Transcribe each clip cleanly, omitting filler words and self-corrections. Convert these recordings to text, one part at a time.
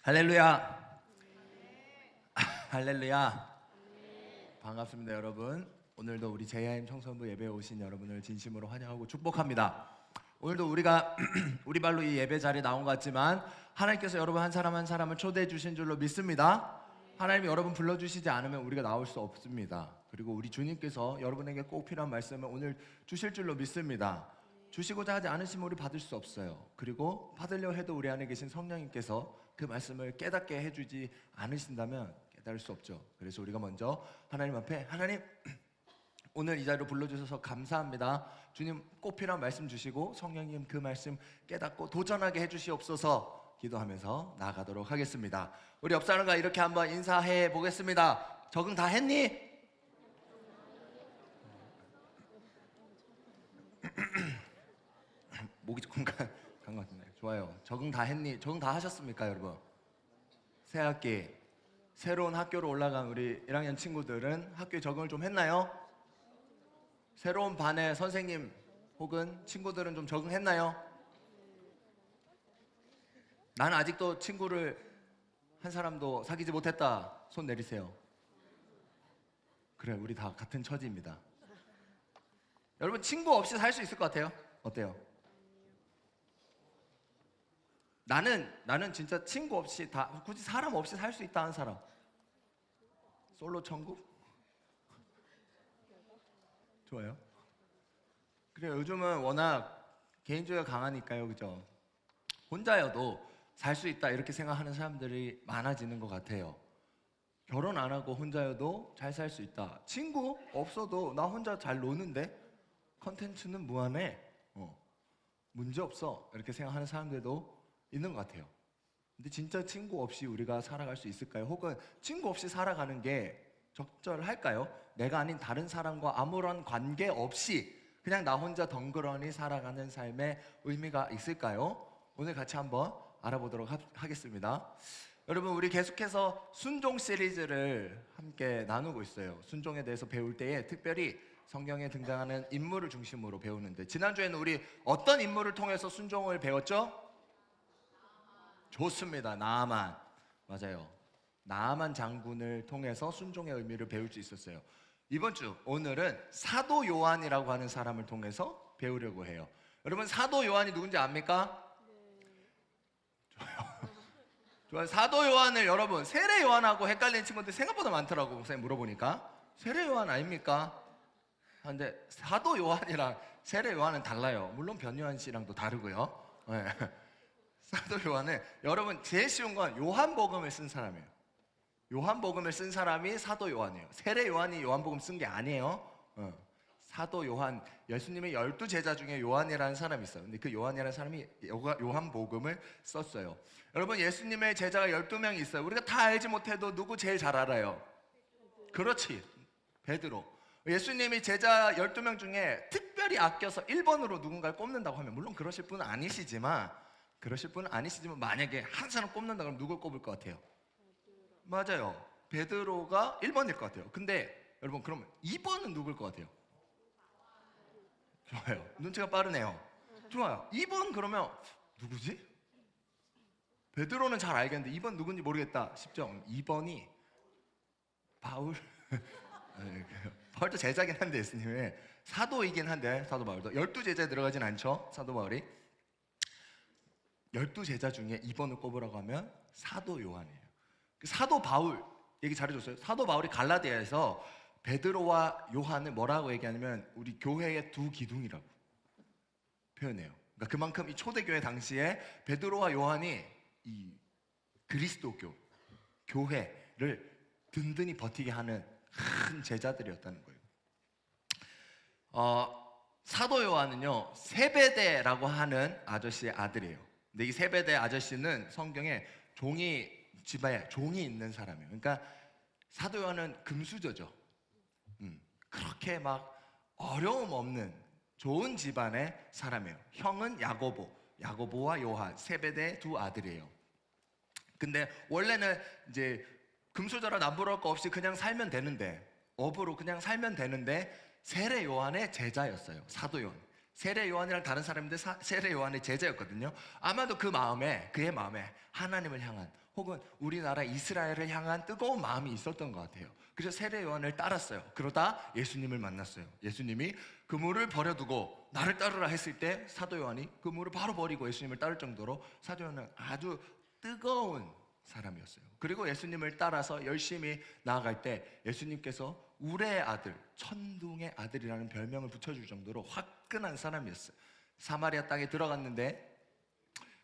할렐루야. 할렐루야. 반갑습니다, 여러분. 오늘도 우리 제야임 청소년부 예배에 오신 여러분을 진심으로 환영하고 축복합니다. 오늘도 우리가 우리 발로 이 예배 자리에 나온 것 같지만 하나님께서 여러분 한 사람 한 사람을 초대해 주신 줄로 믿습니다. 하나님이 여러분 불러주시지 않으면 우리가 나올 수 없습니다. 그리고 우리 주님께서 여러분에게 꼭 필요한 말씀을 오늘 주실 줄로 믿습니다. 주시고자 하지 않으시면 우리 받을 수 없어요. 그리고 받으려 해도 우리 안에 계신 성령님께서 그 말씀을 깨닫게 해주지 않으신다면 깨달을 수 없죠. 그래서 우리가 먼저 하나님 앞에, 하나님 오늘 이 자리로 불러주셔서 감사합니다. 주님 꼭 필요한 말씀 주시고 성령님 그 말씀 깨닫고 도전하게 해주시옵소서 기도하면서 나아가도록 하겠습니다. 우리 옆 사람과 이렇게 한번 인사해 보겠습니다. 적응 다 했니? 목이 조금 간 것 같은데. 좋아요. 적응 다 했니? 적응 다 하셨습니까, 여러분? 새 학기 새로운 학교로 올라간 우리 1학년 친구들은 학교에 적응을 좀 했나요? 새로운 반의 선생님 혹은 친구들은 좀 적응했나요? 나는 아직도 친구를 한 사람도 사귀지 못했다. 손 내리세요. 그래, 우리 다 같은 처지입니다. 여러분 친구 없이 살 수 있을 것 같아요? 어때요? 나는 진짜 친구 없이 다 굳이 사람 없이 살 수 있다 하는 사람. 솔로 천국? 좋아요. 그래, 요즘은 워낙 개인주의가 강하니까요, 그죠? 혼자여도 살 수 있다 이렇게 생각하는 사람들이 많아지는 것 같아요. 결혼 안 하고 혼자여도 잘 살 수 있다. 친구 없어도 나 혼자 잘 노는데 컨텐츠는 무한해. 문제 없어. 이렇게 생각하는 사람들도 있는 것 같아요. 근데 진짜 친구 없이 우리가 살아갈 수 있을까요? 혹은 친구 없이 살아가는 게 적절할까요? 내가 아닌 다른 사람과 아무런 관계 없이 그냥 나 혼자 덩그러니 살아가는 삶의 의미가 있을까요? 오늘 같이 한번 알아보도록 하겠습니다. 여러분, 우리 계속해서 순종 시리즈를 함께 나누고 있어요. 순종에 대해서 배울 때에 특별히 성경에 등장하는 인물을 중심으로 배우는데, 지난주에는 우리 어떤 인물을 통해서 순종을 배웠죠? 좋습니다. 나아만. 맞아요. 나아만 장군을 통해서 순종의 의미를 배울 수 있었어요. 이번 주 오늘은 사도 요한이라고 하는 사람을 통해서 배우려고 해요. 여러분 사도 요한이 누군지 압니까? 좋아요. 사도 요한을 여러분 세례 요한하고 헷갈리는 친구들 생각보다 많더라고. 목사님 물어보니까 세례 요한 아닙니까? 근데 사도 요한이랑 세례 요한은 달라요. 물론 변요한 씨랑도 다르고요. 네. 사도 요한은 여러분 제일 쉬운 건 요한복음을 쓴 사람이에요. 요한복음을 쓴 사람이 사도 요한이에요. 세례 요한이 요한복음 쓴 게 아니에요. 사도 요한, 예수님의 12제자 중에 요한이라는 사람이 있어요. 근데 그 요한이라는 사람이 요한복음을 썼어요. 여러분 예수님의 제자가 12명이 있어요. 우리가 다 알지 못해도 누구 제일 잘 알아요? 그렇지, 베드로. 예수님이 제자 12명 중에 특별히 아껴서 1번으로 누군가를 꼽는다고 하면, 물론 그러실 분은 아니시지만 만약에 한 사람 꼽는다 그러면 누굴 꼽을 것 같아요? 맞아요. 베드로가 1번일 것 같아요. 근데 여러분 그러면 2번은 누굴 것 같아요? 좋아요. 눈치가 빠르네요. 좋아요. 2번 그러면 누구지? 베드로는 잘 알겠는데 2번 누군지 모르겠다 싶죠? 2번이 바울. 바울도 제자긴 한데 예수님의 사도이긴 한데, 사도 바울도 12제자에 들어가진 않죠. 사도 바울이 12제자 중에 2번을 꼽으라고 하면 사도 요한이에요. 사도 바울 얘기 잘해줬어요. 사도 바울이 갈라디아에서 베드로와 요한을 뭐라고 얘기하냐면 우리 교회의 두 기둥이라고 표현해요. 그러니까 그만큼 이 초대교회 당시에 베드로와 요한이 이 그리스도교 교회를 든든히 버티게 하는 큰 제자들이었다는 거예요. 사도 요한은요 세베대라고 하는 아저씨의 아들이에요. 근데 이 세베대 아저씨는 성경에 집에 종이 있는 사람이에요. 그러니까 사도 요한은 금수저죠. 그렇게 막 어려움 없는 좋은 집안의 사람이에요. 형은 야고보와 요한, 세베대의 두 아들이에요. 근데 원래는 이제 금수저라 남부러울 거 없이 그냥 살면 되는데, 업으로 그냥 살면 되는데 세례 요한의 제자였어요. 사도 요한. 세례 요한이랑 다른 사람인데 세례 요한의 제자였거든요. 아마도 그의 마음에 하나님을 향한 혹은 우리나라 이스라엘을 향한 뜨거운 마음이 있었던 것 같아요. 그래서 세례 요한을 따랐어요. 그러다 예수님을 만났어요. 예수님이 그물을 버려두고 나를 따르라 했을 때 사도 요한이 그물을 바로 버리고 예수님을 따를 정도로 사도 요한은 아주 뜨거운 사람이었어요. 그리고 예수님을 따라서 열심히 나아갈 때 예수님께서 우레의 아들, 천둥의 아들이라는 별명을 붙여줄 정도로 화끈한 사람이었어요. 사마리아 땅에 들어갔는데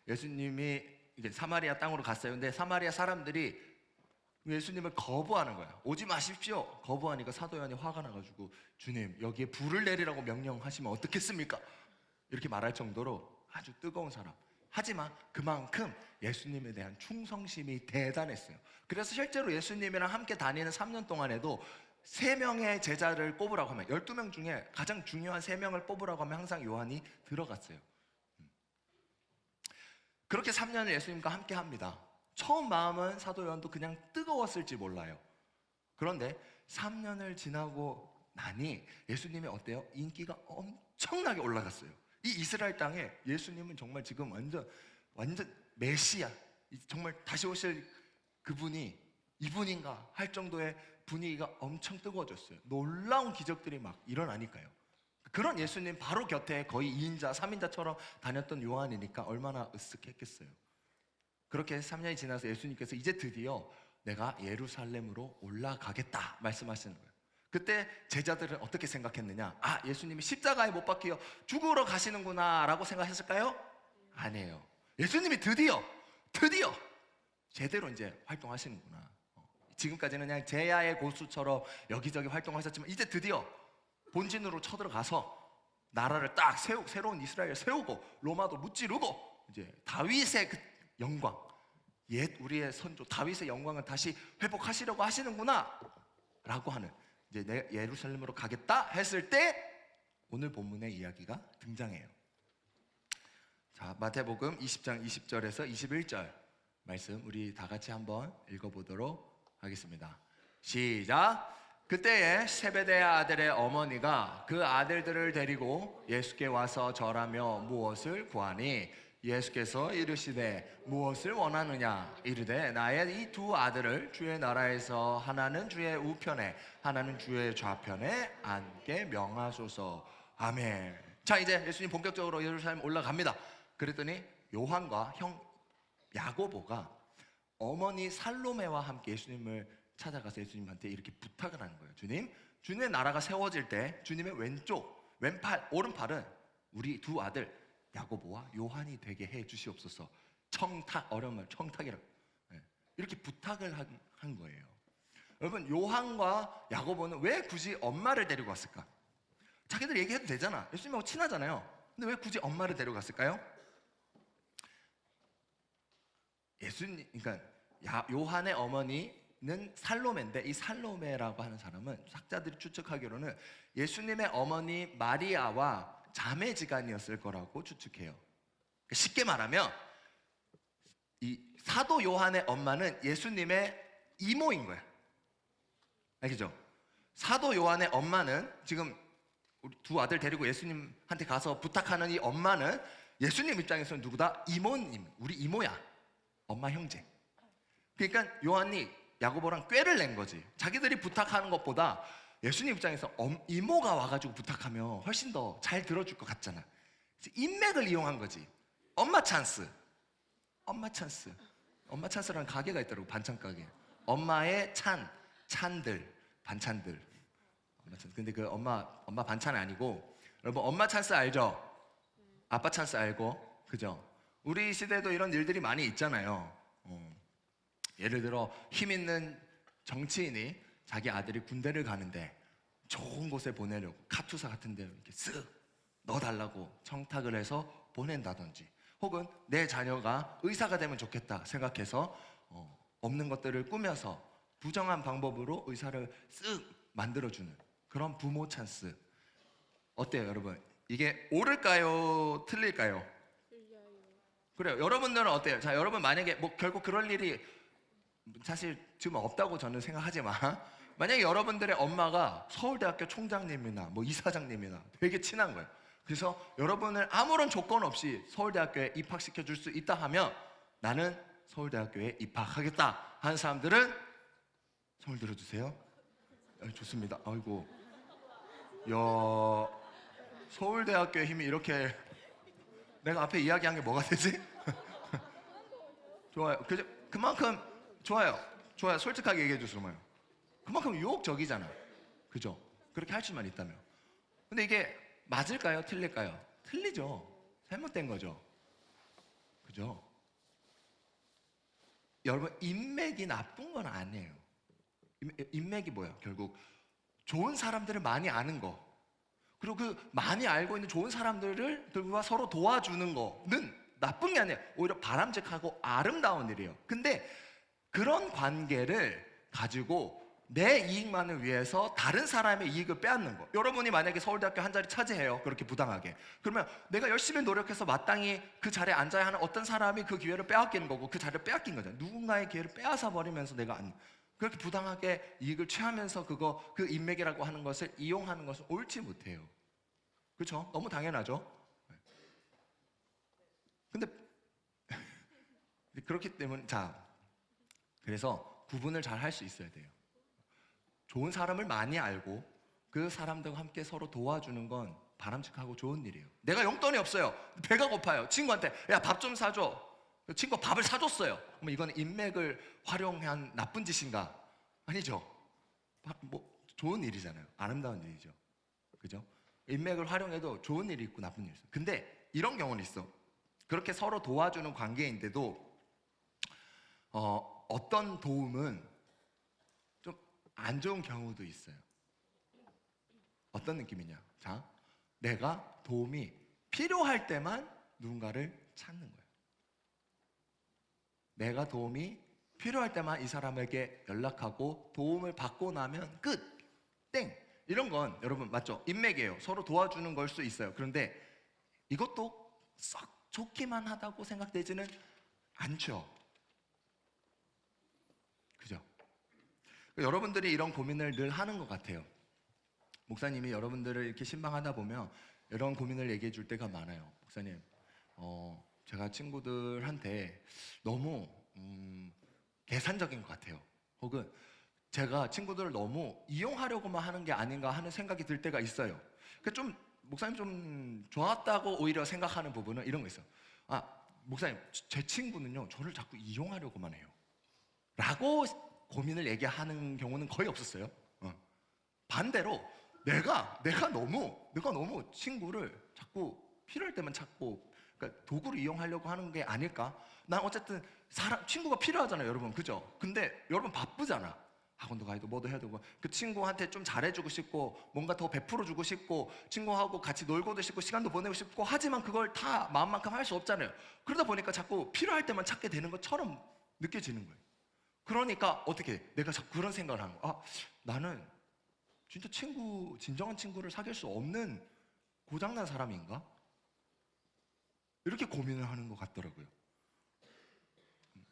예수님이 이게 사마리아 땅으로 갔어요. 근데 사마리아 사람들이 예수님을 거부하는 거야. 오지 마십시오. 거부하니까 사도 요한이 화가 나가지고 주님, 여기에 불을 내리라고 명령하시면 어떻겠습니까? 이렇게 말할 정도로 아주 뜨거운 사람. 하지만 그만큼 예수님에 대한 충성심이 대단했어요. 그래서 실제로 예수님이랑 함께 다니는 3년 동안에도 3명의 제자를 꼽으라고 하면 12명 중에 가장 중요한 3명을 뽑으라고 하면 항상 요한이 들어갔어요. 그렇게 3년을 예수님과 함께 합니다. 처음 마음은 사도 요한도 그냥 뜨거웠을지 몰라요. 그런데 3년을 지나고 나니 예수님이 어때요? 인기가 엄청나게 올라갔어요. 이 이스라엘 땅에 예수님은 정말 지금 완전 메시아, 정말 다시 오실 그분이 이분인가 할 정도의 분위기가 엄청 뜨거워졌어요. 놀라운 기적들이 막 일어나니까요. 그런 예수님 바로 곁에 거의 2인자, 3인자처럼 다녔던 요한이니까 얼마나 으쓱했겠어요. 그렇게 3년이 지나서 예수님께서 이제 드디어 내가 예루살렘으로 올라가겠다 말씀하시는 거예요. 그때 제자들은 어떻게 생각했느냐? 아, 예수님이 십자가에 못 박혀 죽으러 가시는구나 라고 생각했을까요? 아니에요. 예수님이 드디어 제대로 이제 활동하시는구나. 지금까지는 그냥 제야의 고수처럼 여기저기 활동하셨지만 이제 드디어 본진으로 쳐들어가서 나라를 딱 새로운 이스라엘을 세우고 로마도 무찌르고 이제 다윗의 그 영광, 옛 우리의 선조 다윗의 영광을 다시 회복하시려고 하시는구나 라고 하는, 이제 내 예루살렘으로 가겠다 했을 때 오늘 본문의 이야기가 등장해요. 자, 마태복음 20장 20절에서 21절 말씀 우리 다 같이 한번 읽어보도록 하겠습니다. 시작. 그때에 세베대의 아들의 어머니가 그 아들들을 데리고 예수께 와서 절하며 무엇을 구하니 예수께서 이르시되 무엇을 원하느냐 이르되 나의 이 두 아들을 주의 나라에서 하나는 주의 우편에 하나는 주의 좌편에 앉게 명하소서. 아멘. 자, 이제 예수님 본격적으로 예루살렘 올라갑니다. 그랬더니 요한과 형 야고보가 어머니 살로메와 함께 예수님을 찾아가서 예수님한테 이렇게 부탁을 하는 거예요. 주님의 나라가 세워질 때 주님의 왼팔, 오른팔은 우리 두 아들 야고보와 요한이 되게 해 주시옵소서. 어려운 말 청탁이라고 이렇게 부탁을 한 거예요. 여러분, 요한과 야고보는 왜 굳이 엄마를 데리고 왔을까? 자기들 얘기해도 되잖아. 예수님하고 친하잖아요. 근데 왜 굳이 엄마를 데려갔을까요? 그러니까 요한의 어머니는 살로메인데 이 살로메라고 하는 사람은 학자들이 추측하기로는 예수님의 어머니 마리아와 자매지간이었을 거라고 추측해요. 쉽게 말하면 이 사도 요한의 엄마는 예수님의 이모인 거야. 알겠죠? 사도 요한의 엄마는 지금 우리 두 아들 데리고 예수님한테 가서 부탁하는 이 엄마는 예수님 입장에서는 누구다? 이모님, 우리 이모야. 엄마 형제. 그러니까 요한이 야고보랑 꾀를 낸 거지. 자기들이 부탁하는 것보다 예수님 입장에서 이모가 와가지고 부탁하면 훨씬 더 잘 들어줄 것 같잖아. 인맥을 이용한 거지. 엄마 찬스라는 가게가 있더라고. 반찬 가게. 엄마의 찬들, 반찬들. 근데 그 엄마 반찬이 아니고, 여러분 엄마 찬스 알죠? 아빠 찬스 알고, 그죠? 우리 시대도 이런 일들이 많이 있잖아요. 예를 들어 힘 있는 정치인이 자기 아들이 군대를 가는데 좋은 곳에 보내려고 카투사 같은 데 이렇게 쓱 넣어달라고 청탁을 해서 보낸다든지, 혹은 내 자녀가 의사가 되면 좋겠다 생각해서 없는 것들을 꾸며서 부정한 방법으로 의사를 쓱 만들어주는 그런 부모 찬스. 어때요, 여러분? 이게 옳을까요? 틀릴까요? 그래요. 여러분들은 어때요? 자, 여러분 만약에 뭐 결국 그럴 일이 사실 지금 없다고 저는 생각하지만 만약에 여러분들의 엄마가 서울대학교 총장님이나 뭐 이사장님이나 되게 친한 거예요. 그래서 여러분을 아무런 조건 없이 서울대학교에 입학시켜 줄 수 있다 하면 나는 서울대학교에 입학하겠다 하는 사람들은 손을 들어주세요. 좋습니다. 아이고, 야, 서울대학교의 힘이 이렇게, 내가 앞에 이야기한 게 뭐가 되지? 좋아요. 그만큼 좋아요. 솔직하게 얘기해 주세요. 그만큼 유혹적이잖아. 그죠? 그렇게 할 수만 있다면. 근데 이게 맞을까요? 틀릴까요? 틀리죠. 잘못된 거죠. 그죠? 여러분, 인맥이 나쁜 건 아니에요. 인맥이 뭐야? 결국 좋은 사람들을 많이 아는 거, 그리고 그 많이 알고 있는 좋은 사람들과 서로 도와주는 거는 나쁜 게 아니에요. 오히려 바람직하고 아름다운 일이에요. 근데 그런 관계를 가지고 내 이익만을 위해서 다른 사람의 이익을 빼앗는 거. 여러분이 만약에 서울대학교 한 자리 차지해요. 그렇게 부당하게. 그러면 내가 열심히 노력해서 마땅히 그 자리에 앉아야 하는 어떤 사람이 그 기회를 빼앗기는 거고, 그 자리를 빼앗긴 거잖아요. 누군가의 기회를 빼앗아 버리면서 내가 그렇게 부당하게 이익을 취하면서 그 인맥이라고 하는 것을 이용하는 것은 옳지 못해요. 그렇죠? 너무 당연하죠. 근데 그렇기 때문에 그래서 구분을 잘 할 수 있어야 돼요. 좋은 사람을 많이 알고 그 사람들과 함께 서로 도와주는 건 바람직하고 좋은 일이에요. 내가 용돈이 없어요. 배가 고파요. 친구한테 야, 밥 좀 사줘. 친구가 밥을 사줬어요. 그럼 이건 인맥을 활용한 나쁜 짓인가? 아니죠. 좋은 일이잖아요. 아름다운 일이죠. 그죠? 인맥을 활용해도 좋은 일이 있고 나쁜 일이 있어. 근데 이런 경우는 있어. 그렇게 서로 도와주는 관계인데도 어떤 도움은 좀 안 좋은 경우도 있어요. 어떤 느낌이냐? 내가 도움이 필요할 때만 누군가를 찾는 거예요. 내가 도움이 필요할 때만 이 사람에게 연락하고 도움을 받고 나면 끝! 땡! 이런 건 여러분 맞죠? 인맥이에요. 서로 도와주는 걸 수 있어요. 그런데 이것도 썩 좋기만 하다고 생각되지는 않죠. 그죠? 여러분들이 이런 고민을 늘 하는 것 같아요. 목사님이 여러분들을 이렇게 신방하다 보면 이런 고민을 얘기해 줄 때가 많아요. 목사님, 제가 친구들한테 너무 계산적인 것 같아요. 혹은 제가 친구들을 너무 이용하려고만 하는 게 아닌가 하는 생각이 들 때가 있어요. 좀 목사님 좀 좋았다고 오히려 생각하는 부분은 이런 거 있어요. 목사님, 제 친구는요 저를 자꾸 이용하려고만 해요 라고 고민을 얘기하는 경우는 거의 없었어요. 반대로 내가 너무 친구를 자꾸 필요할 때만 찾고, 그러니까 도구를 이용하려고 하는 게 아닐까? 난 어쨌든 친구가 필요하잖아요, 여러분. 그죠? 근데 여러분 바쁘잖아. 학원도 가야 되고 뭐도 해야 되고, 그 친구한테 좀 잘해주고 싶고 뭔가 더 베풀어주고 싶고 친구하고 같이 놀고도 싶고 시간도 보내고 싶고, 하지만 그걸 다 마음만큼 할 수 없잖아요. 그러다 보니까 자꾸 필요할 때만 찾게 되는 것처럼 느껴지는 거예요. 그러니까 어떻게 내가 자꾸 그런 생각을 하는 거야. 나는 진짜 진정한 친구를 사귈 수 없는 고장난 사람인가? 이렇게 고민을 하는 것 같더라고요.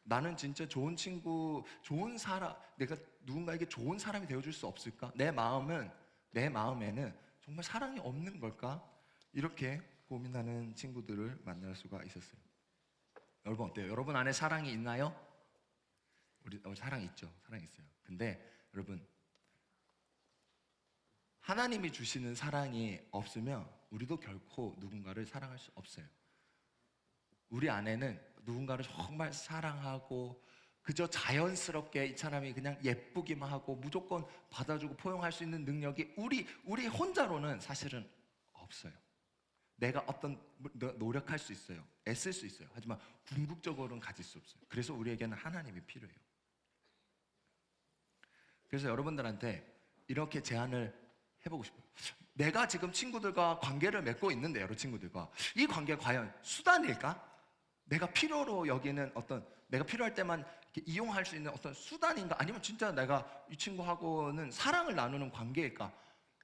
나는 진짜 좋은 친구, 좋은 사람, 내가 누군가에게 좋은 사람이 되어줄 수 없을까? 내 마음에는 정말 사랑이 없는 걸까? 이렇게 고민하는 친구들을 만날 수가 있었어요. 여러분 어때요? 여러분 안에 사랑이 있나요? 우리 사랑 있죠. 사랑 있어요. 근데 여러분, 하나님이 주시는 사랑이 없으면 우리도 결코 누군가를 사랑할 수 없어요. 우리 안에는 누군가를 정말 사랑하고 그저 자연스럽게 이 사람이 그냥 예쁘기만 하고 무조건 받아주고 포용할 수 있는 능력이 우리 혼자로는 사실은 없어요. 내가 어떤 노력할 수 있어요. 애쓸 수 있어요. 하지만 궁극적으로는 가질 수 없어요. 그래서 우리에게는 하나님이 필요해요. 그래서 여러분들한테 이렇게 제안을 해보고 싶어요. 내가 지금 친구들과 관계를 맺고 있는데, 여러 친구들과 이 관계가 과연 수단일까? 내가 필요로 여기는 내가 필요할 때만 이용할 수 있는 어떤 수단인가? 아니면 진짜 내가 이 친구하고는 사랑을 나누는 관계일까?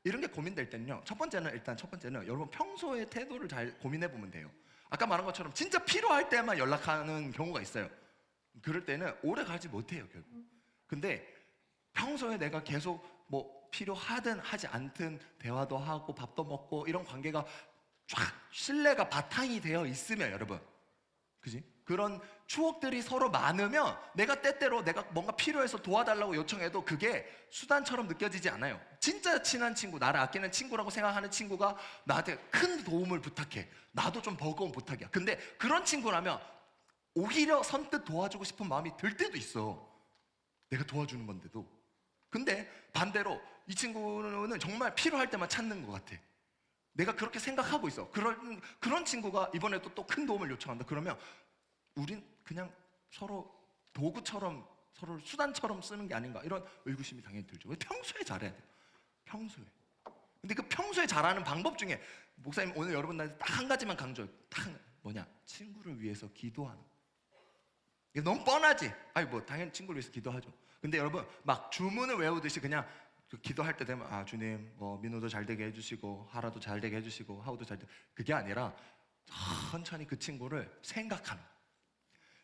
이런 게 고민될 때는요, 첫 번째는 여러분 평소의 태도를 잘 고민해 보면 돼요. 아까 말한 것처럼 진짜 필요할 때만 연락하는 경우가 있어요. 그럴 때는 오래 가지 못해요, 결국. 근데 평소에 내가 계속 필요하든 하지 않든 대화도 하고 밥도 먹고 이런 관계가 쫙 신뢰가 바탕이 되어 있으면 여러분, 그지? 그런 추억들이 서로 많으면 내가 때때로 내가 뭔가 필요해서 도와달라고 요청해도 그게 수단처럼 느껴지지 않아요. 진짜 친한 친구, 나를 아끼는 친구라고 생각하는 친구가 나한테 큰 도움을 부탁해. 나도 좀 버거운 부탁이야. 근데 그런 친구라면 오히려 선뜻 도와주고 싶은 마음이 들 때도 있어. 내가 도와주는 건데도. 근데 반대로 이 친구는 정말 필요할 때만 찾는 것 같아. 내가 그렇게 생각하고 있어. 그런 친구가 이번에도 또 큰 도움을 요청한다. 그러면 우린 그냥 서로 도구처럼, 서로 수단처럼 쓰는 게 아닌가, 이런 의구심이 당연히 들죠. 평소에 잘해야 돼요. 평소에. 근데 그 평소에 잘하는 방법 중에 목사님 오늘 여러분한테 딱 한 가지만 강조해요. 딱 뭐냐? 친구를 위해서 기도하는. 이게 너무 뻔하지? 아니 뭐 당연히 친구를 위해서 기도하죠. 근데 여러분 막 주문을 외우듯이 그냥 기도할 때 되면 아 주님 뭐 민호도 잘 되게 해주시고 하라도 잘 되게 해주시고 하우도 잘 되게, 그게 아니라 천천히 그 친구를 생각하는 거예요.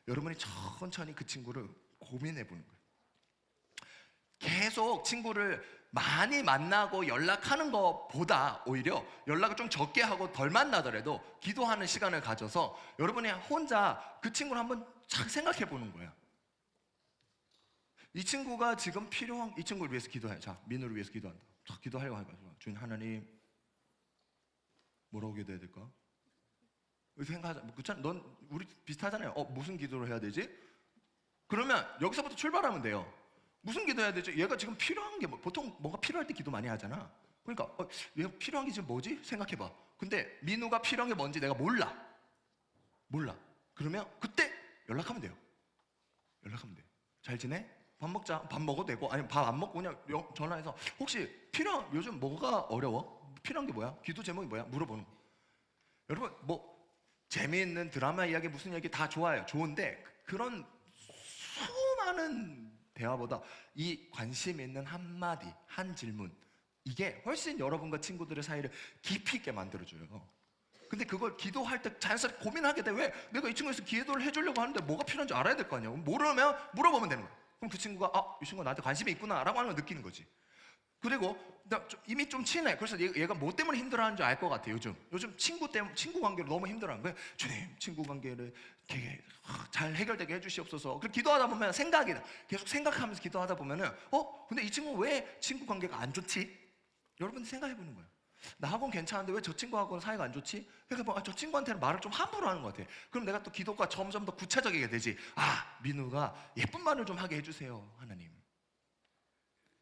여러분이 천천히 그 친구를 고민해 보는 거예요. 계속 친구를 많이 만나고 연락하는 것보다 오히려 연락을 좀 적게 하고 덜 만나더라도 기도하는 시간을 가져서 여러분이 혼자 그 친구를 한번 잘 생각해 보는 거야. 이 친구가 지금 필요한, 이 친구를 위해서 기도해. 자, 민우를 위해서 기도한다. 자, 기도하려고 하니까 주님 하나님 뭐라고 기도해야 될까? 생각하자. 그렇잖아. 넌 우리 비슷하잖아요. 무슨 기도를 해야 되지? 그러면 여기서부터 출발하면 돼요. 무슨 기도해야 되지? 얘가 지금 필요한 게 보통 뭔가 필요할 때 기도 많이 하잖아. 그러니까 얘가 필요한 게 지금 뭐지? 생각해봐. 근데 민우가 필요한 게 뭔지 내가 몰라. 그러면 그때 연락하면 돼요. 연락하면 돼요. 잘 지내? 밥 먹자. 밥 먹어도 되고, 아니면 밥 안 먹고 그냥 전화해서 혹시 요즘 뭐가 어려워? 필요한 게 뭐야? 기도 제목이 뭐야? 물어보는 거. 여러분 뭐 재미있는 드라마 이야기 무슨 이야기 다 좋아요. 좋은데 그런 수많은 대화보다 이 관심 있는 한마디, 한 질문, 이게 훨씬 여러분과 친구들의 사이를 깊이 있게 만들어줘요. 근데 그걸 기도할 때 자연스럽게 고민하게 돼. 왜? 내가 이 친구에서 기도를 해주려고 하는데 뭐가 필요한지 알아야 될 거 아니야. 모르면 물어보면 되는 거야. 그럼 그 친구가 이 친구가 나한테 관심이 있구나 라고 하는 걸 느끼는 거지. 그리고 이미 좀 친해. 그래서 얘가 뭐 때문에 힘들어하는 줄 알 것 같아. 요즘 친구 관계로 너무 힘들어하는 거예요. 주님, 친구 관계를 되게 잘 해결되게 해주시옵소서. 그렇게 기도하다 보면 생각이 나. 계속 생각하면서 기도하다 보면은 근데 이 친구 왜 친구 관계가 안 좋지? 여러분들 생각해 보는 거예요. 나하고는 괜찮은데 왜 저 친구하고는 사이가 안 좋지? 그러니까 저 친구한테는 말을 좀 함부로 하는 것 같아. 그럼 내가 또 기도가 점점 더 구체적이게 되지. 민우가 예쁜 말을 좀 하게 해주세요, 하나님.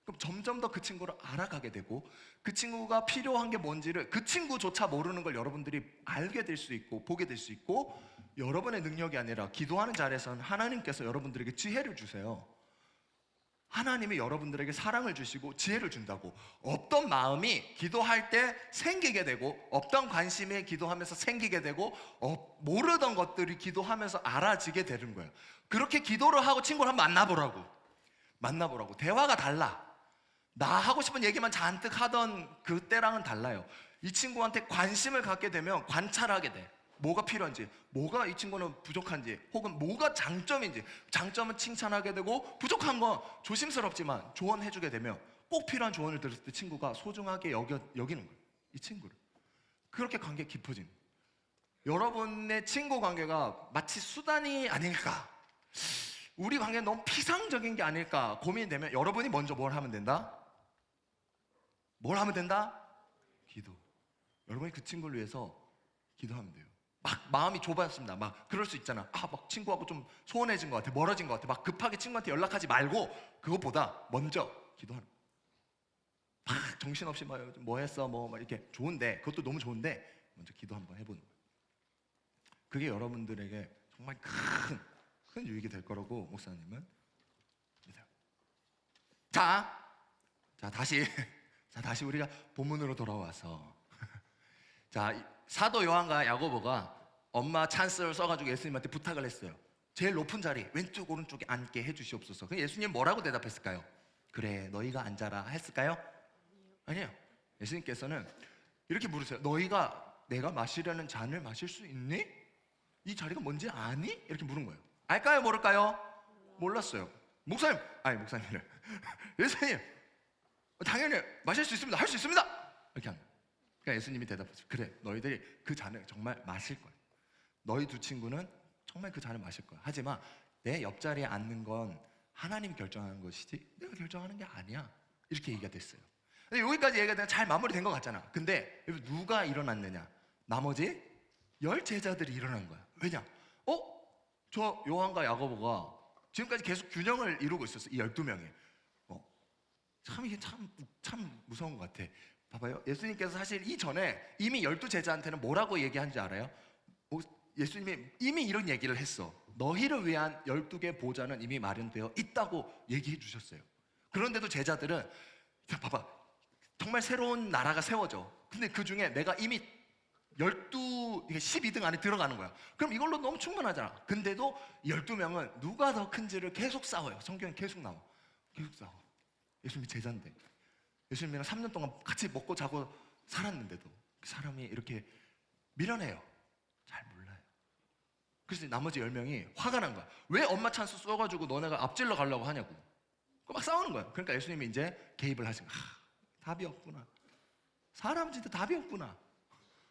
그럼 점점 더 그 친구를 알아가게 되고, 그 친구가 필요한 게 뭔지를 그 친구조차 모르는 걸 여러분들이 알게 될 수 있고 보게 될 수 있고, 여러분의 능력이 아니라 기도하는 자리에서는 하나님께서 여러분들에게 지혜를 주세요. 하나님이 여러분들에게 사랑을 주시고 지혜를 준다고. 어떤 마음이 기도할 때 생기게 되고, 어떤 관심이 기도하면서 생기게 되고, 모르던 것들이 기도하면서 알아지게 되는 거예요. 그렇게 기도를 하고 친구를 한번 만나보라고. 대화가 달라. 나 하고 싶은 얘기만 잔뜩 하던 그때랑은 달라요. 이 친구한테 관심을 갖게 되면 관찰하게 돼. 뭐가 필요한지, 뭐가 이 친구는 부족한지, 혹은 뭐가 장점인지. 장점은 칭찬하게 되고, 부족한 건 조심스럽지만 조언해주게 되면 꼭 필요한 조언을 들었을 때 친구가 소중하게 여기는 거예요. 이 친구를. 그렇게 관계 깊어지는 거예요. 여러분의 친구 관계가 마치 수단이 아닐까, 우리 관계는 너무 피상적인 게 아닐까 고민되면 여러분이 먼저 뭘 하면 된다? 뭘 하면 된다? 기도. 여러분이 그 친구를 위해서 기도하면 돼요. 막 마음이 좁았습니다. 막 그럴 수 있잖아. 막 친구하고 좀 소원해진 것 같아, 멀어진 것 같아. 막 급하게 친구한테 연락하지 말고 그것보다 먼저 기도하는 거예요. 막 정신없이 뭐 했어 막 이렇게 좋은데, 그것도 너무 좋은데 먼저 기도 한번 해보는 거예요. 그게 여러분들에게 정말 큰 유익이 될 거라고 목사님은 믿어요. 자 다시 우리가 본문으로 돌아와서 자, 사도 요한과 야고보가 엄마 찬스를 써가지고 예수님한테 부탁을 했어요. 제일 높은 자리 왼쪽 오른쪽에 앉게 해주시옵소서. 그럼 예수님 뭐라고 대답했을까요? 그래, 너희가 앉아라 했을까요? 아니에요. 예수님께서는 이렇게 물으세요. 너희가 내가 마시려는 잔을 마실 수 있니? 이 자리가 뭔지 아니? 이렇게 물은 거예요. 알까요? 모를까요? 몰랐어요. 목사님이래. 예수님, 당연히 마실 수 있습니다. 할 수 있습니다. 이렇게 합니다. 그러니까 예수님이 대답하죠. 그래, 너희들이 그 잔을 정말 마실 거야. 너희 두 친구는 정말 그 잔을 마실 거야. 하지만 내 옆자리에 앉는 건 하나님이 결정하는 것이지 내가 결정하는 게 아니야. 이렇게 얘기가 됐어요. 근데 여기까지 얘기가 잘 마무리된 것 같잖아. 근데 누가 일어났느냐? 나머지 10 제자들이 일어난 거야. 왜냐? 저 요한과 야고보가 지금까지 계속 균형을 이루고 있었어. 이 12명이. 이게 참 무서운 것 같아. 봐봐요. 예수님께서 사실 이전에 이미 12 제자한테는 뭐라고 얘기한지 알아요? 예수님이 이미 이런 얘기를 했어. 너희를 위한 12개 보좌는 이미 마련되어 있다고 얘기해 주셨어요. 그런데도 제자들은 봐봐, 정말 새로운 나라가 세워져. 근데 그 중에 내가 이미 12등 안에 들어가는 거야. 그럼 이걸로 너무 충분하잖아. 근데도 12명은 누가 더 큰지를 계속 싸워요. 성경에 계속 나와. 계속 싸워. 예수님이 제자인데, 예수님이랑 3년 동안 같이 먹고 자고 살았는데도 그 사람이 이렇게 밀어내요. 잘 몰라요. 그래서 나머지 10명이 화가 난 거야. 왜 엄마 찬스 써가지고 너네가 앞질러 가려고 하냐고. 막 싸우는 거야. 그러니까 예수님이 이제 개입을 하신 거야. 답이 없구나. 사람 진짜 답이 없구나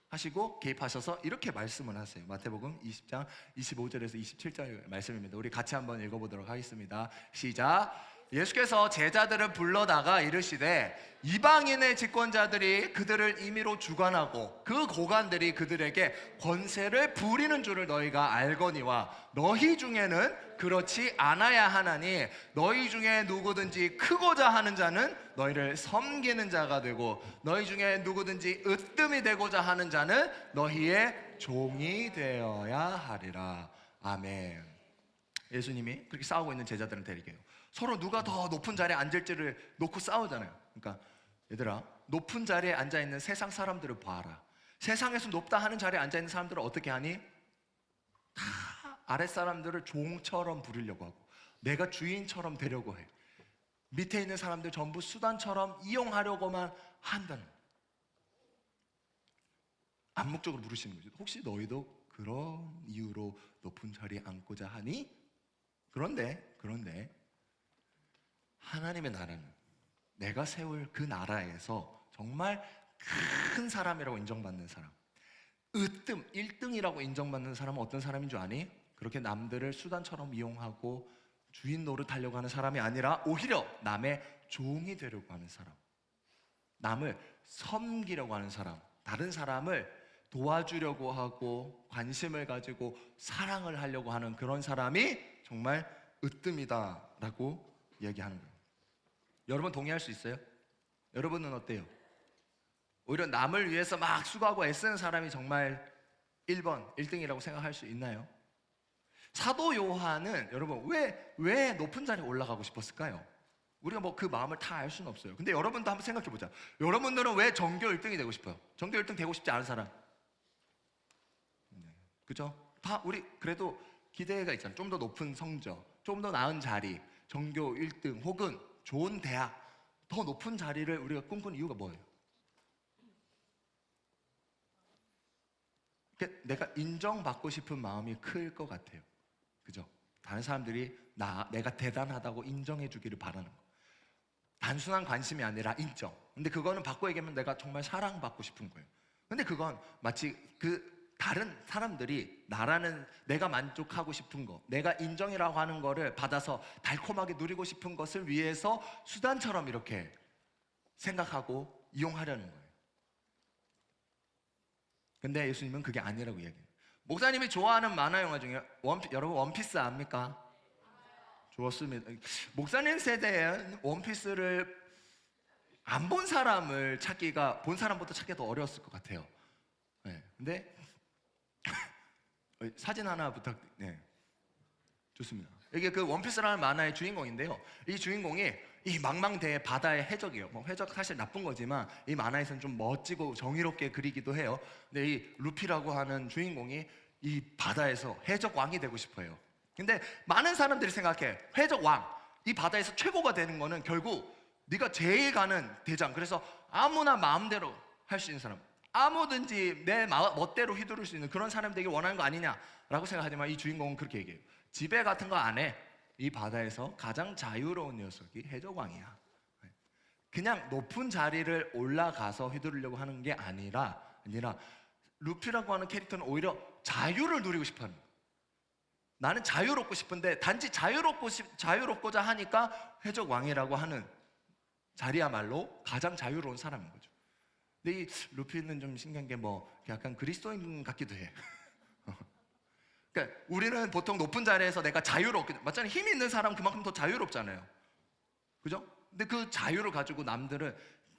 하시고 개입하셔서 이렇게 말씀을 하세요. 마태복음 20장 25절에서 27절 말씀입니다. 우리 같이 한번 읽어보도록 하겠습니다. 시작. 예수께서 제자들을 불러다가 이르시되 이방인의 집권자들이 그들을 임의로 주관하고 그 고관들이 그들에게 권세를 부리는 줄을 너희가 알거니와 너희 중에는 그렇지 않아야 하나니 너희 중에 누구든지 크고자 하는 자는 너희를 섬기는 자가 되고 너희 중에 누구든지 으뜸이 되고자 하는 자는 너희의 종이 되어야 하리라. 아멘. 예수님이 그렇게 싸우고 있는 제자들한테 얘기해요. 서로 누가 더 높은 자리에 앉을지를 놓고 싸우잖아요. 그러니까 얘들아, 높은 자리에 앉아있는 세상 사람들을 봐라. 세상에서 높다 하는 자리에 앉아있는 사람들은 어떻게 하니? 다 아랫사람들을 종처럼 부리려고 하고 내가 주인처럼 되려고 해. 밑에 있는 사람들 전부 수단처럼 이용하려고만 한다는, 암묵적으로 물으시는 거죠. 혹시 너희도 그런 이유로 높은 자리에 앉고자 하니? 그런데 하나님의 나라는 내가 세울 그 나라에서 정말 큰 사람이라고 인정받는 사람, 으뜸 1등이라고 인정받는 사람은 어떤 사람인 줄 아니? 그렇게 남들을 수단처럼 이용하고 주인 노릇하려고 하는 사람이 아니라 오히려 남의 종이 되려고 하는 사람, 남을 섬기려고 하는 사람, 다른 사람을 도와주려고 하고 관심을 가지고 사랑을 하려고 하는 그런 사람이 정말 으뜸이다라고 얘기하는 거예요. 여러분 동의할 수 있어요? 여러분은 어때요? 오히려 남을 위해서 막 수고하고 애쓰는 사람이 정말 1번, 1등이라고 생각할 수 있나요? 사도 요한은 여러분 왜 높은 자리에 올라가고 싶었을까요? 우리가 뭐 그 마음을 다 알 수는 없어요. 근데 여러분도 한번 생각해 보자. 여러분들은 왜 전교 1등이 되고 싶어요? 전교 1등 되고 싶지 않은 사람? 그죠? 다 우리 그래도 기대가 있잖아요. 좀 더 높은 성적, 좀 더 나은 자리, 전교 1등 혹은 좋은 대학, 더 높은 자리를 우리가 꿈꾸는 이유가 뭐예요? 내가 인정받고 싶은 마음이 클 것 같아요. 그죠? 다른 사람들이 내가 대단하다고 인정해 주기를 바라는 거. 단순한 관심이 아니라 인정. 근데 그거는 바꿔 얘기하면 내가 정말 사랑받고 싶은 거예요. 근데 그건 마치 그 다른 사람들이 나라는 내가 만족하고 싶은 거, 내가 인정이라고 하는 거를 받아서 달콤하게 누리고 싶은 것을 위해서 수단처럼 이렇게 생각하고 이용하려는 거예요. 근데 예수님은 그게 아니라고 얘기해요. 목사님이 좋아하는 만화 영화 중에 여러분 원피스 압니까? 좋았습니다. 목사님 세대엔 원피스를 안 본 사람을 찾기가 본 사람보다 찾기가 더 어려웠을 것 같아요. 네. 근데 사진 하나 네. 좋습니다. 이게 그 원피스라는 만화의 주인공인데요. 이 주인공이 이 망망대해 바다의 해적이에요. 뭐 해적 사실 나쁜 거지만 이 만화에서는 좀 멋지고 정의롭게 그리기도 해요. 근데 이 루피라고 하는 주인공이 이 바다에서 해적 왕이 되고 싶어요. 근데 많은 사람들이 생각해. 해적 왕, 이 바다에서 최고가 되는 거는 결국 네가 제일 가는 대장, 그래서 아무나 마음대로 할 수 있는 사람, 아무든지 내 멋대로 휘두를 수 있는 그런 사람 되길 원하는 거 아니냐라고 생각하지만 이 주인공은 그렇게 얘기해요. 지배 같은 거 안 해. 이 바다에서 가장 자유로운 녀석이 해적왕이야. 그냥 높은 자리를 올라가서 휘두르려고 하는 게 아니라 루피라고 하는 캐릭터는 오히려 자유를 누리고 싶어 하는 거예요. 나는 자유롭고 싶은데 단지 자유롭고자 하니까 해적 왕이라고 하는 자리야말로 가장 자유로운 사람인 거죠. 근데 이 루피는 좀 신기한 게 뭐 약간 그리스도인 같기도 해. 그러니까 우리는 보통 높은 자리에서 내가 자유롭게, 맞잖아요. 힘이 있는 사람은 그만큼 더 자유롭잖아요. 그죠? 근데 그 자유를 가지고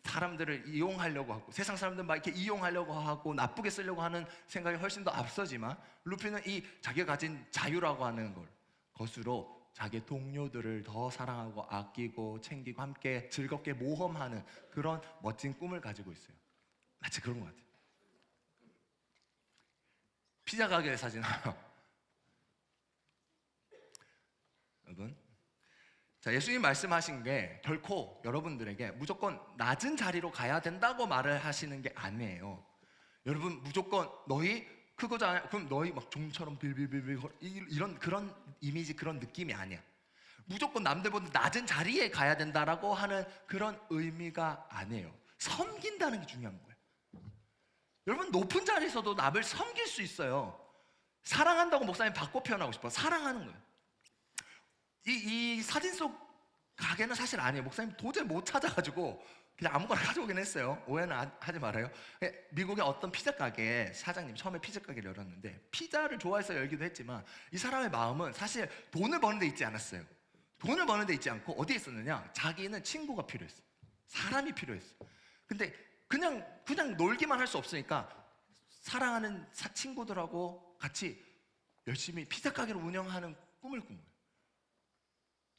사람들을 이용하려고 하고, 세상 사람들 막 이렇게 이용하려고 하고 나쁘게 쓰려고 하는 생각이 훨씬 더 앞서지만, 루피는 이 자기가 가진 자유라고 하는 것으로 자기의 동료들을 더 사랑하고 아끼고 챙기고 함께 즐겁게 모험하는 그런 멋진 꿈을 가지고 있어요. 마치 그런 것 같아요. 피자 가게 사진 하나. 여러분, 자, 예수님 말씀하신 게 결코 여러분들에게 무조건 낮은 자리로 가야 된다고 말을 하시는 게 아니에요. 여러분, 무조건 너희 크고자 그럼 너희 막 종처럼 빌빌빌빌 이런 그런 이미지, 그런 느낌이 아니야. 무조건 남들보다 낮은 자리에 가야 된다라고 하는 그런 의미가 아니에요. 섬긴다는 게 중요한 거예요. 여러분, 높은 자리에서도 남을 섬길 수 있어요. 사랑한다고 목사님 바꿔 표현하고 싶어요. 사랑하는 거예요. 이 사진 속 가게는 사실 아니에요. 목사님 도저히 못 찾아가지고 그냥 아무거나 가져오긴 했어요. 오해는 하지 말아요. 미국의 어떤 피자 가게 사장님, 처음에 피자 가게를 열었는데 피자를 좋아해서 열기도 했지만 이 사람의 마음은 사실 돈을 버는 데 있지 않았어요. 돈을 버는 데 있지 않고 어디에 있었느냐, 자기는 친구가 필요했어. 사람이 필요했어. 근데 그냥 놀기만 할 수 없으니까 사랑하는 친구들하고 같이 열심히 피자 가게를 운영하는 꿈을 꾼 거예요.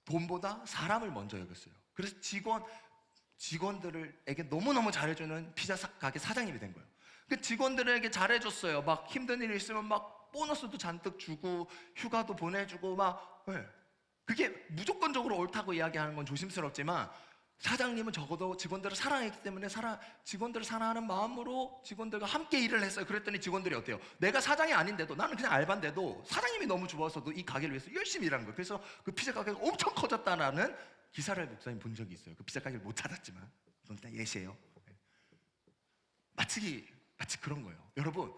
돈보다 사람을 먼저 여겼어요. 그래서 직원들에게 너무너무 잘해주는 피자 가게 사장님이 된 거예요. 그 직원들에게 잘해줬어요. 막 힘든 일 있으면 막 보너스도 잔뜩 주고 휴가도 보내주고 막. 네. 그게 무조건적으로 옳다고 이야기하는 건 조심스럽지만 사장님은 적어도 직원들을 사랑했기 때문에 직원들을 사랑하는 마음으로 직원들과 함께 일을 했어요. 그랬더니 직원들이 어때요? 내가 사장이 아닌데도, 나는 그냥 알바인데도 사장님이 너무 좋아서도 이 가게를 위해서 열심히 일하는 거예요. 그래서 그 피자 가게가 엄청 커졌다라는 기사를 목사님 본 적이 있어요. 그 피자 가게를 못 찾았지만 그건 다 예시예요. 마치 그런 거예요. 여러분,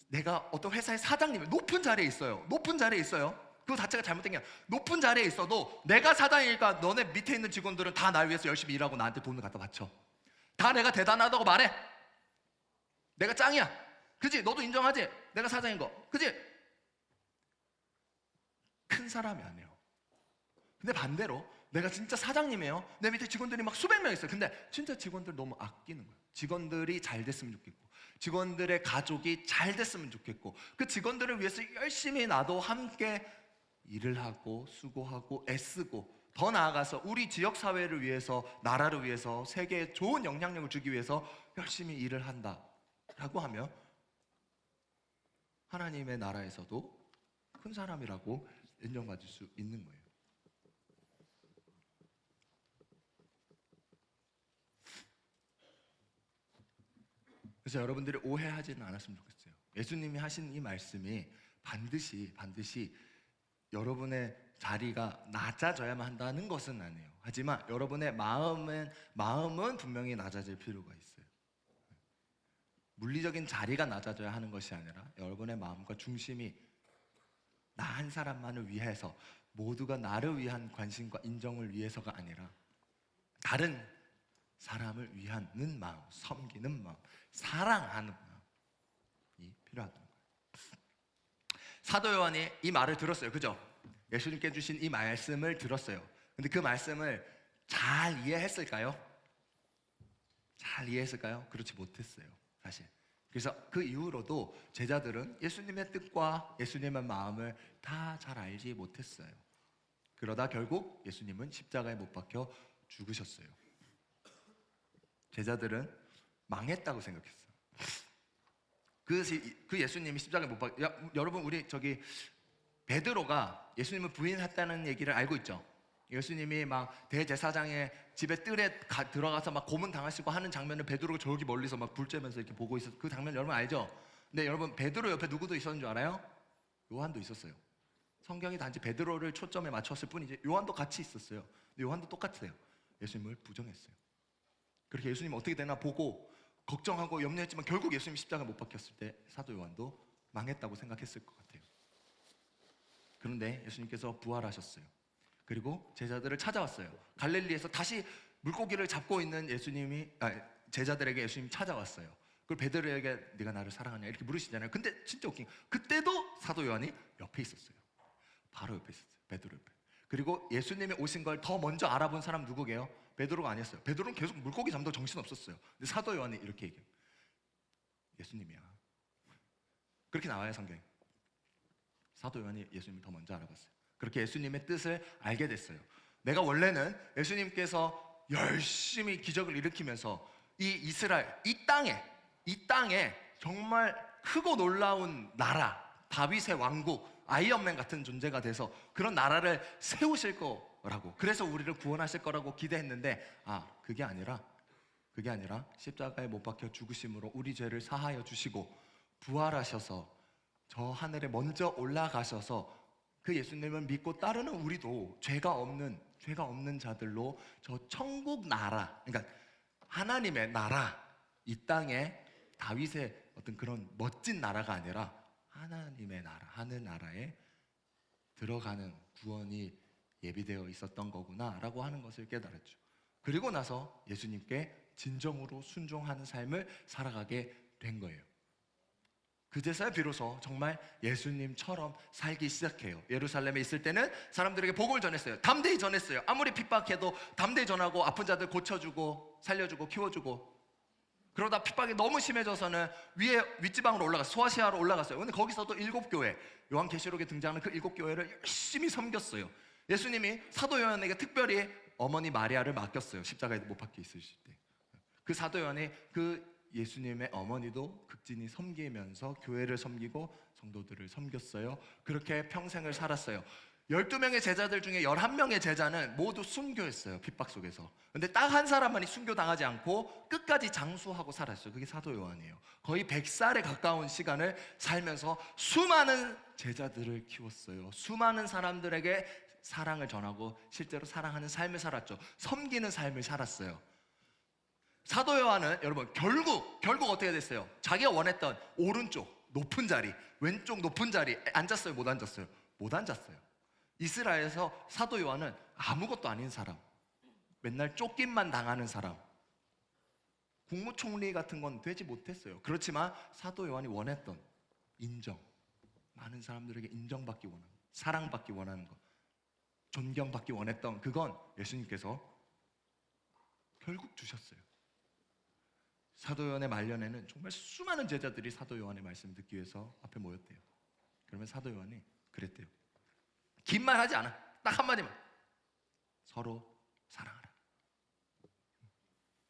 내가 어떤 회사의 사장님이 높은 자리에 있어요. 그거 자체가 잘못된 게 아니라 높은 자리에 있어도 내가 사장이니까 너네 밑에 있는 직원들은 다 날 위해서 열심히 일하고 나한테 돈을 갖다 바쳐. 다 내가 대단하다고 말해. 내가 짱이야. 그지? 너도 인정하지? 내가 사장인 거. 그지? 큰 사람이 아니에요. 근데 반대로 내가 진짜 사장님이에요. 내 밑에 직원들이 막 수백 명 있어요. 근데 진짜 직원들 너무 아끼는 거예요. 직원들이 잘 됐으면 좋겠고, 직원들의 가족이 잘 됐으면 좋겠고, 그 직원들을 위해서 열심히 나도 함께 일을 하고 수고하고 애쓰고, 더 나아가서 우리 지역사회를 위해서, 나라를 위해서, 세계에 좋은 영향력을 주기 위해서 열심히 일을 한다라고 하면 하나님의 나라에서도 큰 사람이라고 인정받을 수 있는 거예요. 그래서 여러분들이 오해하지는 않았으면 좋겠어요. 예수님이 하신 이 말씀이 반드시 여러분의 자리가 낮아져야만 한다는 것은 아니에요. 하지만 여러분의 마음은 분명히 낮아질 필요가 있어요. 물리적인 자리가 낮아져야 하는 것이 아니라 여러분의 마음과 중심이 나 한 사람만을 위해서, 모두가 나를 위한 관심과 인정을 위해서가 아니라 다른 사람을 위하는 마음, 섬기는 마음, 사랑하는 마음이 필요하다는 거예요. 사도 요한이 이 말을 들었어요. 그죠? 예수님께 주신 이 말씀을 들었어요. 근데 그 말씀을 잘 이해했을까요? 그렇지 못했어요, 사실. 그래서 그 이후로도 제자들은 예수님의 뜻과 예수님의 마음을 다 잘 알지 못했어요. 그러다 결국 예수님은 십자가에 못 박혀 죽으셨어요. 제자들은 망했다고 생각했어요. 그 예수님이 십자가에 못 박혀, 여러분, 우리 베드로가 예수님을 부인했다는 얘기를 알고 있죠? 예수님이 막 대제사장의 집에 뜰에 들어가서 막 고문 당하시고 하는 장면을 베드로가 저기 멀리서 막 불 쬐면서 이렇게 보고 있었어요. 그 장면 여러분 알죠? 근데 여러분, 베드로 옆에 누구도 있었는 줄 알아요? 요한도 있었어요. 성경이 단지 베드로를 초점에 맞췄을 뿐이지 요한도 같이 있었어요. 근데 요한도 똑같아요. 예수님을 부정했어요. 그렇게 예수님 어떻게 되나 보고 걱정하고 염려했지만 결국 예수님 십자가 못 박혔을 때 사도 요한도 망했다고 생각했을 것 같아요. 그런데 예수님께서 부활하셨어요. 그리고 제자들을 찾아왔어요. 갈릴리에서 다시 물고기를 잡고 있는 제자들에게 예수님이 찾아왔어요. 그걸 베드로에게 네가 나를 사랑하냐 이렇게 물으시잖아요. 근데 진짜 웃긴, 그때도 사도 요한이 옆에 있었어요. 바로 옆에 있었어요. 베드로 옆에. 그리고 예수님이 오신 걸 더 먼저 알아본 사람 누구게요? 베드로가 아니었어요. 베드로는 계속 물고기 잡는다고 정신없었어요. 근데 사도 요한이 이렇게 얘기해요. 예수님이야. 그렇게 나와요, 성경에. 사도 요한이 예수님을 더 먼저 알아봤어요. 그렇게 예수님의 뜻을 알게 됐어요. 내가 원래는 예수님께서 열심히 기적을 일으키면서 이 이스라엘, 이 땅에 정말 크고 놀라운 나라, 다윗의 왕국, 아이언맨 같은 존재가 돼서 그런 나라를 세우실 거라고, 그래서 우리를 구원하실 거라고 기대했는데, 그게 아니라 십자가에 못 박혀 죽으심으로 우리 죄를 사하여 주시고 부활하셔서 저 하늘에 먼저 올라가셔서 그 예수님을 믿고 따르는 우리도 죄가 없는 자들로 저 천국 나라, 그러니까 하나님의 나라, 이 땅에 다윗의 어떤 그런 멋진 나라가 아니라 하나님의 나라, 하늘 나라에 들어가는 구원이 예비되어 있었던 거구나라고 하는 것을 깨달았죠. 그리고 나서 예수님께 진정으로 순종하는 삶을 살아가게 된 거예요. 그제서야 비로소 정말 예수님처럼 살기 시작해요. 예루살렘에 있을 때는 사람들에게 복음을 전했어요. 담대히 전했어요. 아무리 핍박해도 담대히 전하고 아픈 자들 고쳐주고 살려주고 키워주고, 그러다 핍박이 너무 심해져서는 윗지방으로 올라갔어요. 소아시아로 올라갔어요. 근데 거기서도 7교회, 요한계시록에 등장하는 그 7교회를 열심히 섬겼어요. 예수님이 사도 요한에게 특별히 어머니 마리아를 맡겼어요. 십자가에 못 박혀 있으실 때. 그 사도 요한이 그 예수님의 어머니도 극진히 섬기면서 교회를 섬기고 성도들을 섬겼어요. 그렇게 평생을 살았어요. 12명의 제자들 중에 11명의 제자는 모두 순교했어요. 핍박 속에서. 근데 딱 한 사람만이 순교당하지 않고 끝까지 장수하고 살았어요. 그게 사도 요한이에요. 거의 100살에 가까운 시간을 살면서 수많은 제자들을 키웠어요. 수많은 사람들에게 사랑을 전하고 실제로 사랑하는 삶을 살았죠. 섬기는 삶을 살았어요. 사도 요한은 여러분 결국 어떻게 됐어요? 자기가 원했던 오른쪽 높은 자리, 왼쪽 높은 자리 앉았어요? 못 앉았어요? 못 앉았어요. 이스라엘에서 사도 요한은 아무것도 아닌 사람, 맨날 쫓김만 당하는 사람, 국무총리 같은 건 되지 못했어요. 그렇지만 사도 요한이 원했던 인정, 많은 사람들에게 인정받기 원하는, 사랑받기 원하는 것, 존경받기 원했던 그건 예수님께서 결국 주셨어요. 사도 요한의 말년에는 정말 수많은 제자들이 사도 요한의 말씀을 듣기 위해서 앞에 모였대요. 그러면 사도 요한이 그랬대요. 긴 말 하지 않아. 딱 한마디만. 서로 사랑하라.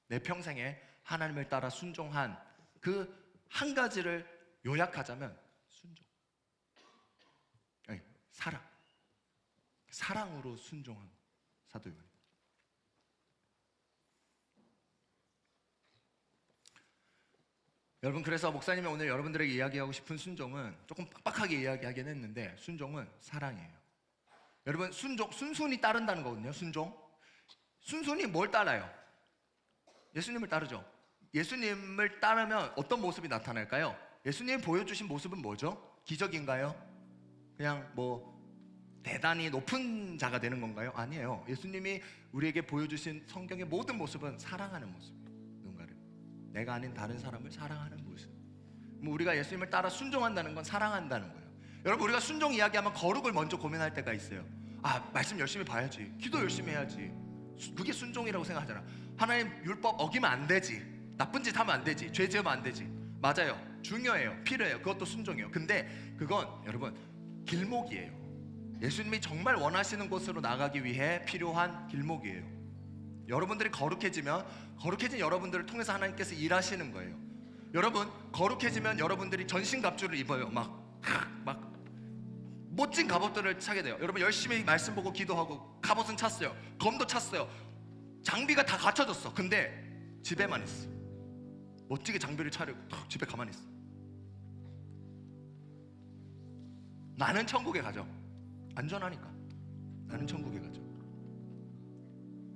내 평생에 하나님을 따라 순종한 그 한 가지를 요약하자면 순종. 아니, 사랑. 사랑으로 순종한 사도 요한. 여러분, 그래서 목사님이 오늘 여러분들에게 이야기하고 싶은 순종은 조금 빡빡하게 이야기하긴 했는데 순종은 사랑이에요. 여러분, 순순히 따른다는 거거든요. 순순히 뭘 따라요? 예수님을 따르죠. 예수님을 따르면 어떤 모습이 나타날까요? 예수님이 보여주신 모습은 뭐죠? 기적인가요? 그냥 대단히 높은 자가 되는 건가요? 아니에요. 예수님이 우리에게 보여주신 성경의 모든 모습은 사랑하는 모습이에요. 누군가를, 내가 아닌 다른 사람을 사랑하는 모습. 우리가 예수님을 따라 순종한다는 건 사랑한다는 거예요. 여러분, 우리가 순종 이야기하면 거룩을 먼저 고민할 때가 있어요. 말씀 열심히 봐야지, 기도 열심히 해야지, 그게 순종이라고 생각하잖아. 하나님 율법 어기면 안 되지, 나쁜 짓 하면 안 되지, 죄 지으면 안 되지. 맞아요, 중요해요, 필요해요. 그것도 순종이에요. 근데 그건 여러분 길목이에요. 예수님이 정말 원하시는 곳으로 나가기 위해 필요한 길목이에요. 여러분들이 거룩해진 여러분들을 통해서 하나님께서 일하시는 거예요. 여러분, 거룩해지면 여러분들이 전신갑주를 입어요. 막 멋진 갑옷들을 차게 돼요. 여러분, 열심히 말씀 보고 기도하고 갑옷은 찼어요. 검도 찼어요. 장비가 다 갖춰졌어. 근데 집에만 있어. 멋지게 장비를 차리고 집에 가만히 있어. 나는 천국에 가죠. 안전하니까 나는 천국에 가죠.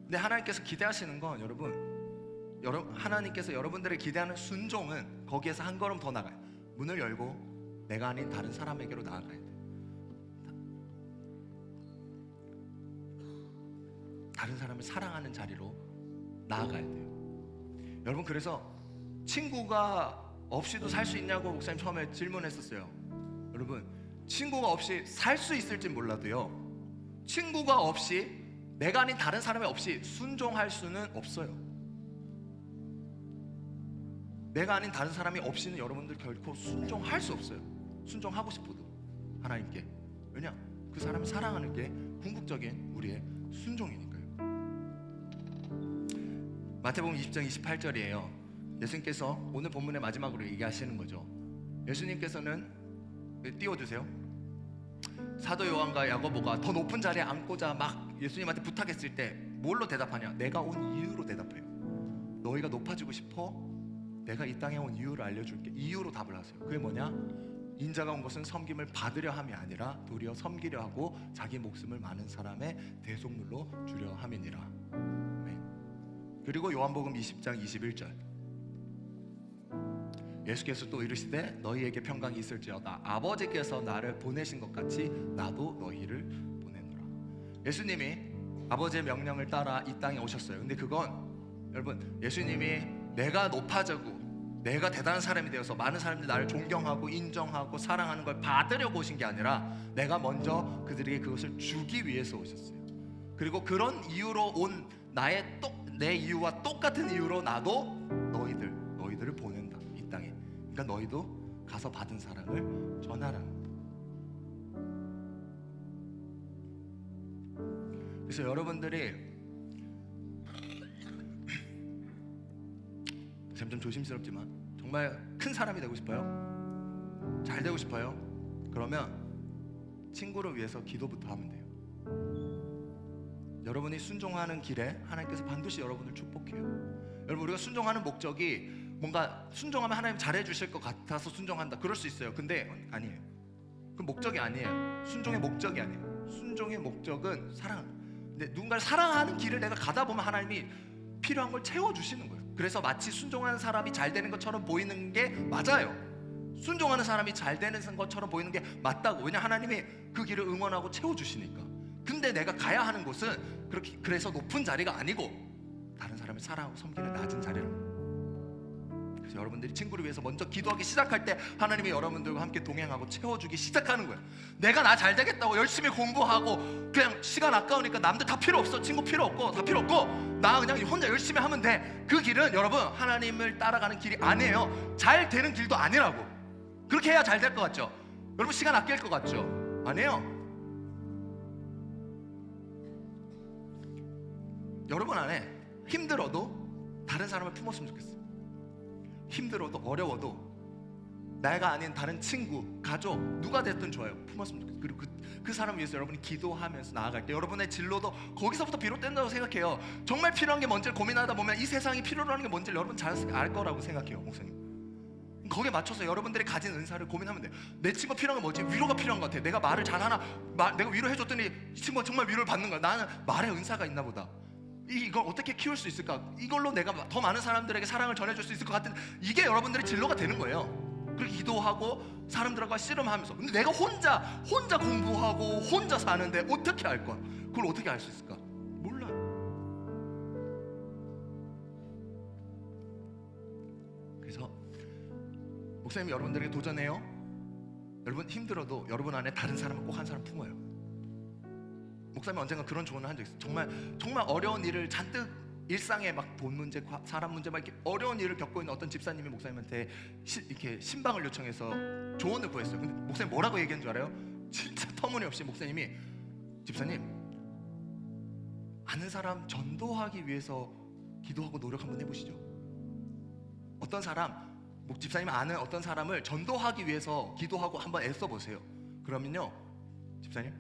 근데 하나님께서 기대하시는 건 여러분, 하나님께서 여러분들의 기대하는 순종은 거기에서 한 걸음 더 나가요. 문을 열고 내가 아닌 다른 사람에게로 나아가야 돼요. 다른 사람을 사랑하는 자리로 나아가야 돼요. 여러분, 그래서 친구가 없이도 살 수 있냐고 목사님 처음에 질문했었어요. 여러분, 친구가 없이 살 수 있을지 몰라도요, 친구가 없이, 내가 아닌 다른 사람이 없이 순종할 수는 없어요. 내가 아닌 다른 사람이 없이는 여러분들 결코 순종할 수 없어요. 순종하고 싶어도 하나님께. 왜냐? 그 사람을 사랑하는 게 궁극적인 우리의 순종이니까요. 마태복음 20장 28절이에요. 예수님께서 오늘 본문의 마지막으로 얘기하시는 거죠. 예수님께서는, 띄워주세요. 사도 요한과 야고보가 더 높은 자리에 앉고자 막 예수님한테 부탁했을 때 뭘로 대답하냐? 내가 온 이유로 대답해요. 너희가 높아지고 싶어? 내가 이 땅에 온 이유를 알려줄게. 이유로 답을 하세요. 그게 뭐냐? 인자가 온 것은 섬김을 받으려 함이 아니라 도리어 섬기려 하고 자기 목숨을 많은 사람의 대속물로 주려 함이니라. 네. 그리고 요한복음 20장 21절, 예수께서 또 이르시되 너희에게 평강이 있을지어다. 아버지께서 나를 보내신 것 같이 나도 너희를 보내노라. 예수님이 아버지의 명령을 따라 이 땅에 오셨어요. 근데 그건 여러분, 예수님이 내가 높아지고 내가 대단한 사람이 되어서 많은 사람들이 나를 존경하고 인정하고 사랑하는 걸 받으려고 오신 게 아니라 내가 먼저 그들에게 그것을 주기 위해서 오셨어요. 그리고 그런 이유로 온 내 이유와 똑같은 이유로 나도 너희들을 보낸다, 이 땅에. 그러니까 너희도 가서 받은 사랑을 전하라. 그래서 여러분들이 좀 조심스럽지만 정말 큰 사람이 되고 싶어요? 잘 되고 싶어요? 그러면 친구를 위해서 기도부터 하면 돼요. 여러분이 순종하는 길에 하나님께서 반드시 여러분을 축복해요. 여러분, 우리가 순종하는 목적이 뭔가 순종하면 하나님 잘해주실 것 같아서 순종한다, 그럴 수 있어요. 근데 아니에요. 그 목적이 아니에요. 순종의 목적이 아니에요. 순종의 목적은 사랑. 근데 누군가를 사랑하는 길을 내가 가다 보면 하나님이 필요한 걸 채워주시는 거예요. 그래서 마치 순종하는 사람이 잘 되는 것처럼 보이는 게 맞아요. 순종하는 사람이 잘 되는 것처럼 보이는 게 맞다고. 왜냐? 하나님이 그 길을 응원하고 채워주시니까. 근데 내가 가야 하는 곳은 그래서 높은 자리가 아니고 다른 사람을 사랑하고 섬기는 낮은 자리라고. 그래서 여러분들이 친구를 위해서 먼저 기도하기 시작할 때 하나님이 여러분들과 함께 동행하고 채워주기 시작하는 거예요. 내가 나 잘 되겠다고 열심히 공부하고 그냥 시간 아까우니까 남들 다 필요 없어, 친구 필요 없고 다 필요 없고 나 그냥 혼자 열심히 하면 돼. 그 길은 여러분 하나님을 따라가는 길이 아니에요. 잘 되는 길도 아니라고. 그렇게 해야 잘 될 것 같죠? 여러분, 시간 아낄 것 같죠? 아니에요. 여러분 안에 힘들어도 다른 사람을 품었으면 좋겠어요. 힘들어도 어려워도 내가 아닌 다른 친구, 가족, 누가 됐든 좋아요. 품었으면 좋겠어요. 그리고 그 사람을 위해서 여러분이 기도하면서 나아갈 때 여러분의 진로도 거기서부터 비롯된다고 생각해요. 정말 필요한 게 뭔지를 고민하다 보면 이 세상이 필요로 하는 게 뭔지를 여러분 잘 알 거라고 생각해요, 목사님. 거기에 맞춰서 여러분들이 가진 은사를 고민하면 돼요. 내 친구 필요한 게 뭐지? 위로가 필요한 것 같아. 내가 말을 잘하나? 내가 위로해줬더니 이 친구가 정말 위로를 받는 거야. 나는 말에 은사가 있나 보다. 이걸 어떻게 키울 수 있을까? 이걸로 내가 더 많은 사람들에게 사랑을 전해줄 수 있을 것 같은, 이게 여러분들의 진로가 되는 거예요. 그렇게 기도하고 사람들과 씨름하면서. 근데 내가 혼자 공부하고 혼자 사는데 어떻게 알 거야? 그걸 어떻게 알 수 있을까? 몰라. 그래서 목사님이 여러분들에게 도전해요. 여러분 힘들어도 여러분 안에 다른 사람을 꼭 한 사람 품어요. 목사님이 언젠가 그런 조언을 한 적 있어요. 정말 어려운 일을 잔뜩, 일상에 막 돈 문제, 사람 문제, 막 이렇게 어려운 일을 겪고 있는 어떤 집사님이 목사님한테 이렇게 신방을 요청해서 조언을 구했어요. 근데 목사님 뭐라고 얘기한 줄 알아요? 진짜 터무니없이 목사님이, 집사님, 아는 사람 전도하기 위해서 기도하고 노력 한번 해보시죠. 어떤 사람, 집사님 아는 어떤 사람을 전도하기 위해서 기도하고 한번 애써보세요. 그러면요, 집사님,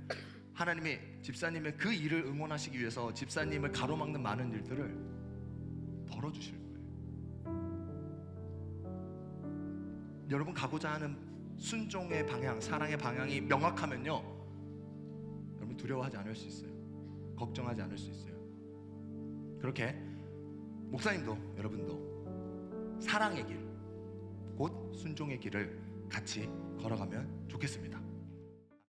하나님이 집사님의 그 일을 응원하시기 위해서 집사님을 가로막는 많은 일들을 덜어주실 거예요. 여러분 가고자 하는 순종의 방향, 사랑의 방향이 명확하면요, 여러분 두려워하지 않을 수 있어요. 걱정하지 않을 수 있어요. 그렇게 목사님도 여러분도 사랑의 길, 곧 순종의 길을 같이 걸어가면 좋겠습니다.